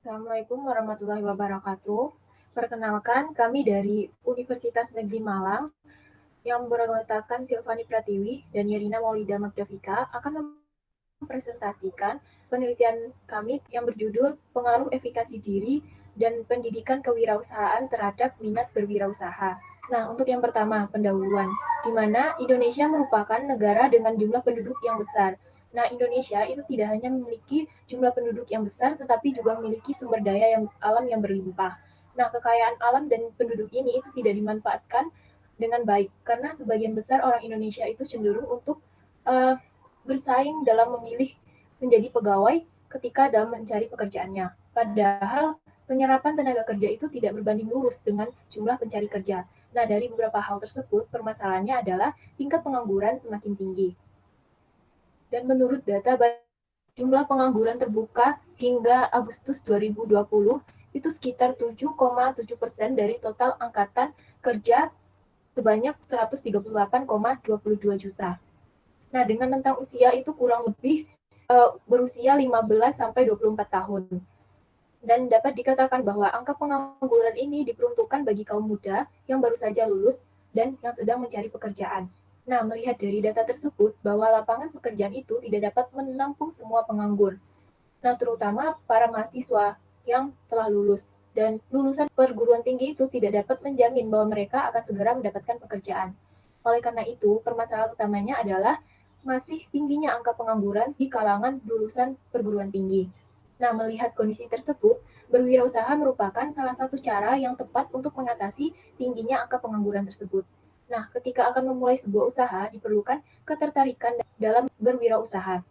Assalamualaikum warahmatullahi wabarakatuh. Perkenalkan, kami dari Universitas Negeri Malang yang beranggotakan Silvani Pratiwi dan Yerina Maulida Magdavika akan mempresentasikan penelitian kami yang berjudul Pengaruh Efikasi Diri dan Pendidikan Kewirausahaan terhadap Minat Berwirausaha. Nah, untuk yang pertama, pendahuluan, di mana Indonesia merupakan negara dengan jumlah penduduk yang besar. Nah, Indonesia itu tidak hanya memiliki jumlah penduduk yang besar, tetapi juga memiliki sumber daya alam yang berlimpah. Nah, kekayaan alam dan penduduk ini itu tidak dimanfaatkan dengan baik, karena sebagian besar orang Indonesia itu cenderung untuk uh, bersaing dalam memilih menjadi pegawai ketika dalam mencari pekerjaannya. Padahal penyerapan tenaga kerja itu tidak berbanding lurus dengan jumlah pencari kerja. Nah, dari beberapa hal tersebut, permasalahannya adalah tingkat pengangguran semakin tinggi. Dan menurut data jumlah pengangguran terbuka hingga Agustus 2020 itu sekitar 7,7% dari total angkatan kerja sebanyak 138,22 juta. Nah, dengan rentang usia itu kurang lebih berusia 15 sampai 24 tahun. Dan dapat dikatakan bahwa angka pengangguran ini diperuntukkan bagi kaum muda yang baru saja lulus dan yang sedang mencari pekerjaan. Nah, melihat dari data tersebut bahwa lapangan pekerjaan itu tidak dapat menampung semua penganggur. Nah, terutama para mahasiswa yang telah lulus. Dan lulusan perguruan tinggi itu tidak dapat menjamin bahwa mereka akan segera mendapatkan pekerjaan. Oleh karena itu, permasalahan utamanya adalah masih tingginya angka pengangguran di kalangan lulusan perguruan tinggi. Nah, melihat kondisi tersebut, berwirausaha merupakan salah satu cara yang tepat untuk mengatasi tingginya angka pengangguran tersebut. Nah, ketika akan memulai sebuah usaha, diperlukan ketertarikan dalam berwirausaha.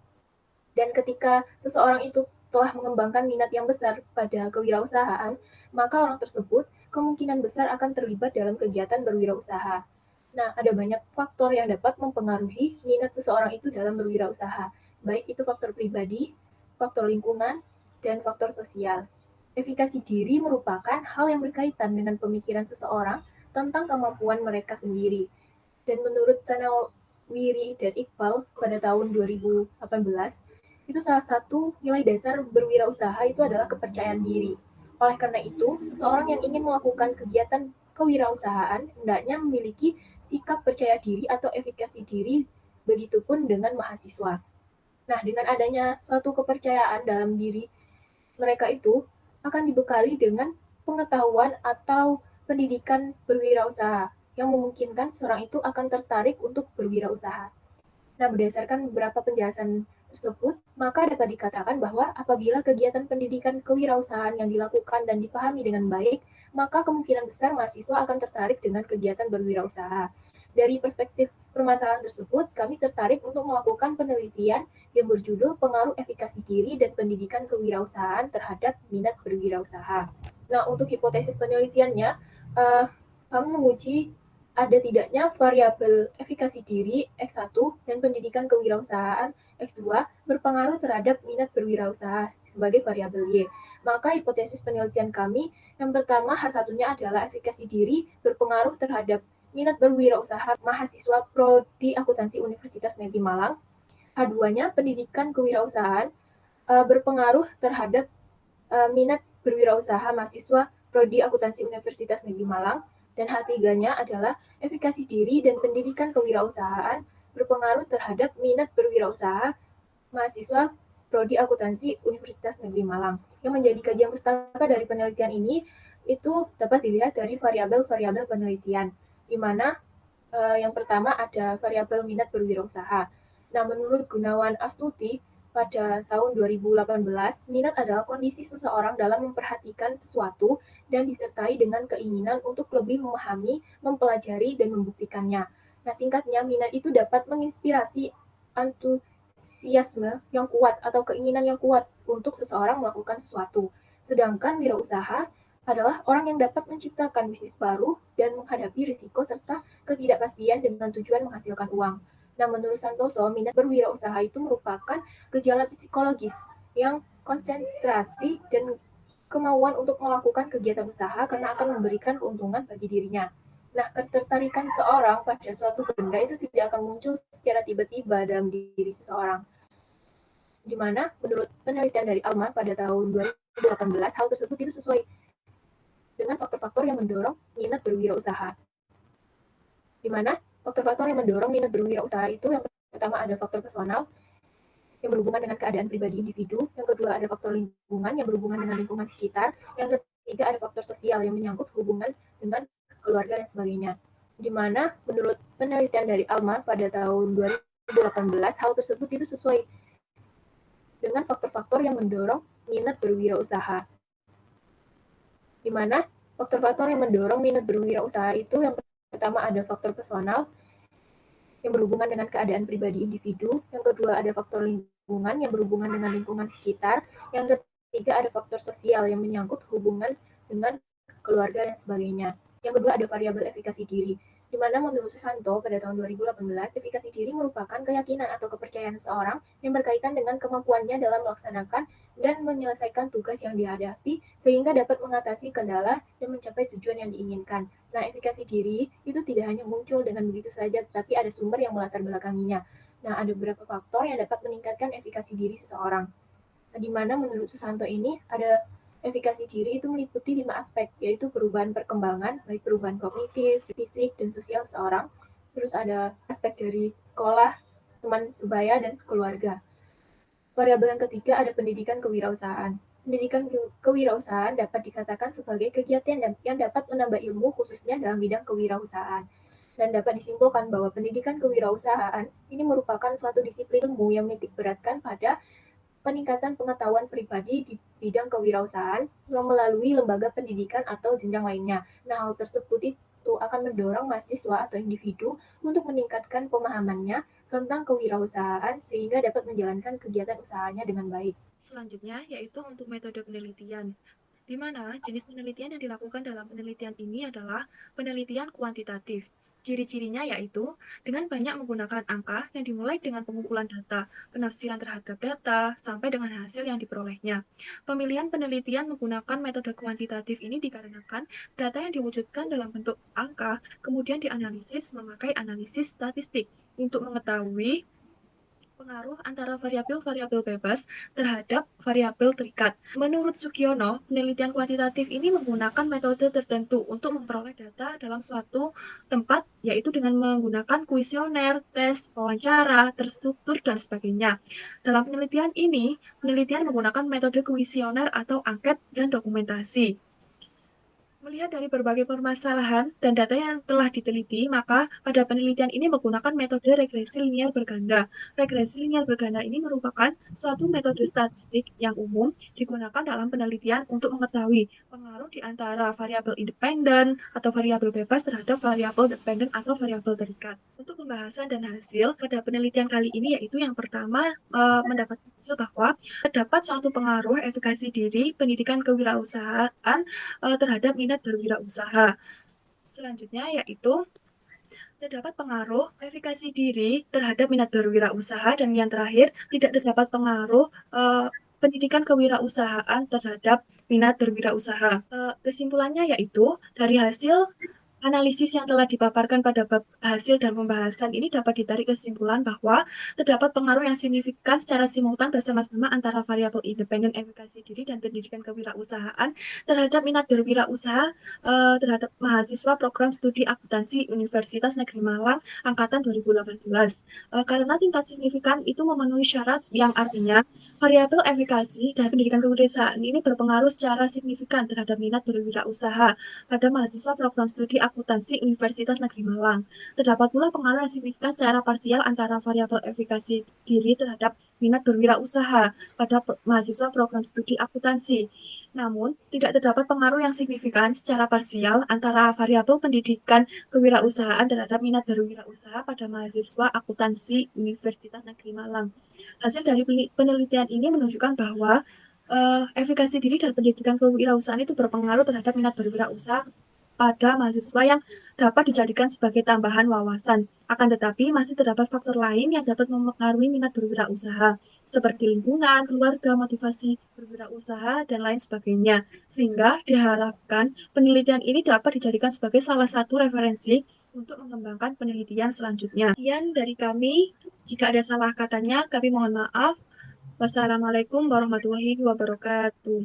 Dan ketika seseorang itu telah mengembangkan minat yang besar pada kewirausahaan, maka orang tersebut kemungkinan besar akan terlibat dalam kegiatan berwirausaha. Nah, ada banyak faktor yang dapat mempengaruhi minat seseorang itu dalam berwirausaha, baik itu faktor pribadi, faktor lingkungan, dan faktor sosial. Efikasi diri merupakan hal yang berkaitan dengan pemikiran seseorang tentang kemampuan mereka sendiri. Dan menurut Sanawiri dan Iqbal pada tahun 2018, itu salah satu nilai dasar berwirausaha itu adalah kepercayaan diri. Oleh karena itu, seseorang yang ingin melakukan kegiatan kewirausahaan hendaknya memiliki sikap percaya diri atau efikasi diri, begitupun dengan mahasiswa. Nah, dengan adanya suatu kepercayaan dalam diri mereka itu akan dibekali dengan pengetahuan atau pendidikan berwirausaha yang memungkinkan seseorang itu akan tertarik untuk berwirausaha. Nah, berdasarkan beberapa penjelasan tersebut, maka dapat dikatakan bahwa apabila kegiatan pendidikan kewirausahaan yang dilakukan dan dipahami dengan baik, maka kemungkinan besar mahasiswa akan tertarik dengan kegiatan berwirausaha. Dari perspektif permasalahan tersebut, kami tertarik untuk melakukan penelitian yang berjudul Pengaruh Efikasi Diri dan Pendidikan Kewirausahaan terhadap Minat Berwirausaha. Nah, untuk hipotesis penelitiannya, kami menguji ada tidaknya variabel efikasi diri X1 dan pendidikan kewirausahaan X2 berpengaruh terhadap minat berwirausaha sebagai variabel Y. Maka hipotesis penelitian kami yang pertama H1-nya adalah efikasi diri berpengaruh terhadap minat berwirausaha mahasiswa Prodi Akuntansi Universitas Negeri Malang. H2-nya pendidikan kewirausahaan berpengaruh terhadap minat berwirausaha mahasiswa Prodi Akuntansi Universitas Negeri Malang. Dan H3-nya adalah efikasi diri dan pendidikan kewirausahaan berpengaruh terhadap minat berwirausaha mahasiswa Prodi Akuntansi Universitas Negeri Malang. Yang menjadi kajian pustaka dari penelitian ini itu dapat dilihat dari variabel-variabel penelitian, di mana yang pertama ada variabel minat berwirausaha. Nah, menurut Gunawan Astuti, pada tahun 2018, minat adalah kondisi seseorang dalam memperhatikan sesuatu dan disertai dengan keinginan untuk lebih memahami, mempelajari, dan membuktikannya. Nah, singkatnya, minat itu dapat menginspirasi antusiasme yang kuat atau keinginan yang kuat untuk seseorang melakukan sesuatu. Sedangkan wirausaha adalah orang yang dapat menciptakan bisnis baru dan menghadapi risiko serta ketidakpastian dengan tujuan menghasilkan uang. Nah, menurut Santoso, minat berwirausaha itu merupakan gejala psikologis yang konsentrasi dan kemauan untuk melakukan kegiatan usaha karena akan memberikan keuntungan bagi dirinya. Nah, ketertarikan seorang pada suatu benda itu tidak akan muncul secara tiba-tiba dalam diri seseorang. Di mana menurut penelitian dari Alma pada tahun 2018, hal tersebut itu sesuai dengan faktor-faktor yang mendorong minat berwirausaha. Di mana faktor-faktor yang mendorong minat berwirausaha itu yang pertama ada faktor personal yang berhubungan dengan keadaan pribadi individu, yang kedua ada faktor lingkungan yang berhubungan dengan lingkungan sekitar, yang ketiga ada faktor sosial yang menyangkut hubungan dengan keluarga dan sebagainya. Di mana menurut penelitian dari Alma pada tahun 2018, hal tersebut itu sesuai dengan faktor-faktor yang mendorong minat berwirausaha. Di mana faktor-faktor yang mendorong minat berwirausaha itu yang pertama ada faktor personal yang berhubungan dengan keadaan pribadi individu, yang kedua ada faktor lingkungan yang berhubungan dengan lingkungan sekitar, yang ketiga ada faktor sosial yang menyangkut hubungan dengan keluarga dan sebagainya. Yang kedua ada variabel efikasi diri, di mana menurut Susanto pada tahun 2018, efikasi diri merupakan keyakinan atau kepercayaan seseorang yang berkaitan dengan kemampuannya dalam melaksanakan dan menyelesaikan tugas yang dihadapi sehingga dapat mengatasi kendala dan mencapai tujuan yang diinginkan. Nah, efikasi diri itu tidak hanya muncul dengan begitu saja, tetapi ada sumber yang melatar belakanginya. Nah, ada beberapa faktor yang dapat meningkatkan efikasi diri seseorang. Nah, di mana menurut Susanto ini ada efikasi diri itu meliputi 5 aspek, yaitu perubahan perkembangan, baik perubahan kognitif, fisik, dan sosial seseorang. Terus ada aspek dari sekolah, teman sebaya, dan keluarga. Variabel yang ketiga ada pendidikan kewirausahaan. Pendidikan kewirausahaan dapat dikatakan sebagai kegiatan yang dapat menambah ilmu khususnya dalam bidang kewirausahaan. Dan dapat disimpulkan bahwa pendidikan kewirausahaan ini merupakan suatu disiplin ilmu yang menitik beratkan pada peningkatan pengetahuan pribadi di bidang kewirausahaan melalui lembaga pendidikan atau jenjang lainnya. Nah, hal tersebut itu akan mendorong mahasiswa atau individu untuk meningkatkan pemahamannya tentang kewirausahaan sehingga dapat menjalankan kegiatan usahanya dengan baik. Selanjutnya, yaitu untuk metode penelitian, di mana jenis penelitian yang dilakukan dalam penelitian ini adalah penelitian kuantitatif. Ciri-cirinya yaitu dengan banyak menggunakan angka yang dimulai dengan pengumpulan data, penafsiran terhadap data, sampai dengan hasil yang diperolehnya. Pemilihan penelitian menggunakan metode kuantitatif ini dikarenakan data yang diwujudkan dalam bentuk angka, kemudian dianalisis memakai analisis statistik untuk mengetahui pengaruh antara variabel-variabel bebas terhadap variabel terikat. Menurut Sugiono, penelitian kuantitatif ini menggunakan metode tertentu untuk memperoleh data dalam suatu tempat, yaitu dengan menggunakan kuesioner, tes, wawancara, terstruktur, dan sebagainya. Dalam penelitian ini, penelitian menggunakan metode kuesioner atau angket dan dokumentasi. Melihat dari berbagai permasalahan dan data yang telah diteliti, maka pada penelitian ini menggunakan metode regresi linear berganda. Regresi linear berganda ini merupakan suatu metode statistik yang umum digunakan dalam penelitian untuk mengetahui pengaruh di antara variabel independen atau variabel bebas terhadap variabel dependen atau variabel terikat. Untuk pembahasan dan hasil pada penelitian kali ini yaitu yang pertama mendapat hasil bahwa terdapat suatu pengaruh efikasi diri pendidikan kewirausahaan terhadap minat berwirausaha. Selanjutnya yaitu terdapat pengaruh efikasi diri terhadap minat berwirausaha, dan yang terakhir tidak terdapat pengaruh pendidikan kewirausahaan terhadap minat berwirausaha. Kesimpulannya yaitu dari hasil analisis yang telah dipaparkan pada bab hasil dan pembahasan ini dapat ditarik kesimpulan bahwa terdapat pengaruh yang signifikan secara simultan bersama-sama antara variabel independen efikasi diri dan pendidikan kewirausahaan terhadap minat berwirausaha terhadap mahasiswa program studi akuntansi Universitas Negeri Malang angkatan 2018. Karena tingkat signifikan itu memenuhi syarat yang artinya variabel efikasi dan pendidikan kewirausahaan ini berpengaruh secara signifikan terhadap minat berwirausaha pada mahasiswa program studi akuntansi Universitas Negeri Malang. Terdapat pula pengaruh yang signifikan secara parsial antara variabel efikasi diri terhadap minat berwirausaha pada mahasiswa program studi akuntansi. Namun, tidak terdapat pengaruh yang signifikan secara parsial antara variabel pendidikan kewirausahaan terhadap minat berwirausaha pada mahasiswa akuntansi Universitas Negeri Malang. Hasil dari penelitian ini menunjukkan bahwa efikasi diri dan pendidikan kewirausahaan itu berpengaruh terhadap minat berwirausaha pada mahasiswa yang dapat dijadikan sebagai tambahan wawasan. Akan tetapi, masih terdapat faktor lain yang dapat mempengaruhi minat berwirausaha, seperti lingkungan, keluarga, motivasi berwirausaha, dan lain sebagainya. Sehingga diharapkan penelitian ini dapat dijadikan sebagai salah satu referensi untuk mengembangkan penelitian selanjutnya. Sekian dari kami. Jika ada salah katanya, kami mohon maaf. Wassalamualaikum warahmatullahi wabarakatuh.